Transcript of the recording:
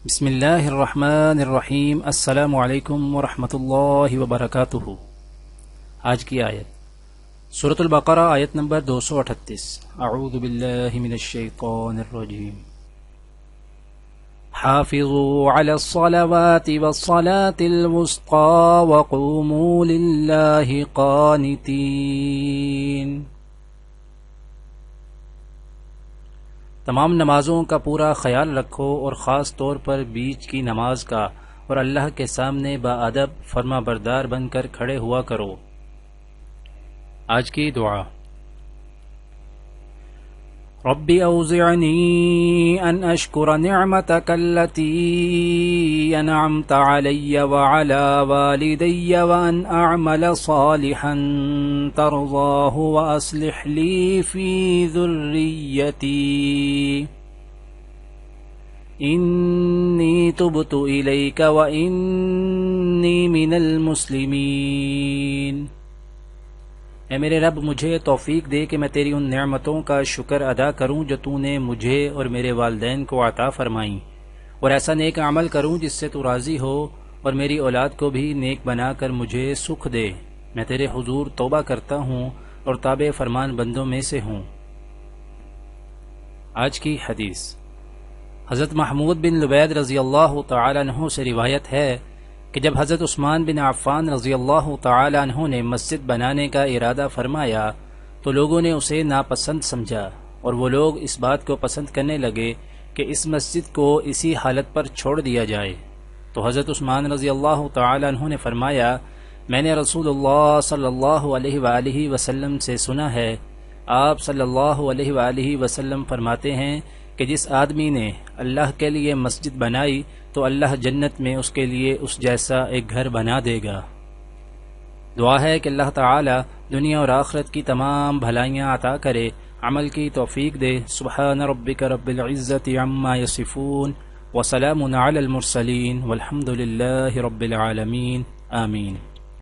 بسم اللہ الرحمن الرحیم۔ السلام علیکم ورحمۃ اللہ وبرکاتہ۔ آج کی آیت سورۃ البقرہ، آیت نمبر 238۔ اعوذ باللہ من الشیطان الرجیم۔ حافظوا علی الصلوات والصلاة الوسطی وقوموا للہ قانتین۔ تمام نمازوں کا پورا خیال رکھو اور خاص طور پر بیچ کی نماز کا، اور اللہ کے سامنے باادب فرما بردار بن کر کھڑے ہوا کرو۔ آج کی دعا: رب اوزعنی ان اشکر نعمتک التي انعمت علی وعلى والدی وان اعمل صالحا ترضاه واصلح لی فی ذریتی انی تبت الیک وانی من المسلمین۔ اے میرے رب، مجھے توفیق دے کہ میں تیری ان نعمتوں کا شکر ادا کروں جو تو نے مجھے اور میرے والدین کو عطا فرمائیں، اور ایسا نیک عمل کروں جس سے تو راضی ہو، اور میری اولاد کو بھی نیک بنا کر مجھے سکھ دے۔ میں تیرے حضور توبہ کرتا ہوں اور تابع فرمان بندوں میں سے ہوں۔ آج کی حدیث: حضرت محمود بن لبید رضی اللہ تعالی عنہ سے روایت ہے کہ جب حضرت عثمان بن عفان رضی اللہ تعالی عنہ نے مسجد بنانے کا ارادہ فرمایا تو لوگوں نے اسے ناپسند سمجھا، اور وہ لوگ اس بات کو پسند کرنے لگے کہ اس مسجد کو اسی حالت پر چھوڑ دیا جائے۔ تو حضرت عثمان رضی اللہ تعالی عنہ نے فرمایا، میں نے رسول اللہ صلی اللہ علیہ وآلہ وسلم سے سنا ہے، آپ صلی اللہ علیہ وآلہ وسلم فرماتے ہیں کہ جس آدمی نے اللہ کے لیے مسجد بنائی تو اللہ جنت میں اس کے لیے اس جیسا ایک گھر بنا دے گا۔ دعا ہے کہ اللہ تعالی دنیا اور آخرت کی تمام بھلائیاں عطا کرے، عمل کی توفیق دے۔ سبحان ربک رب العزت عما یصفون وسلام علی المرسلین والحمد للہ رب العالمین، آمین۔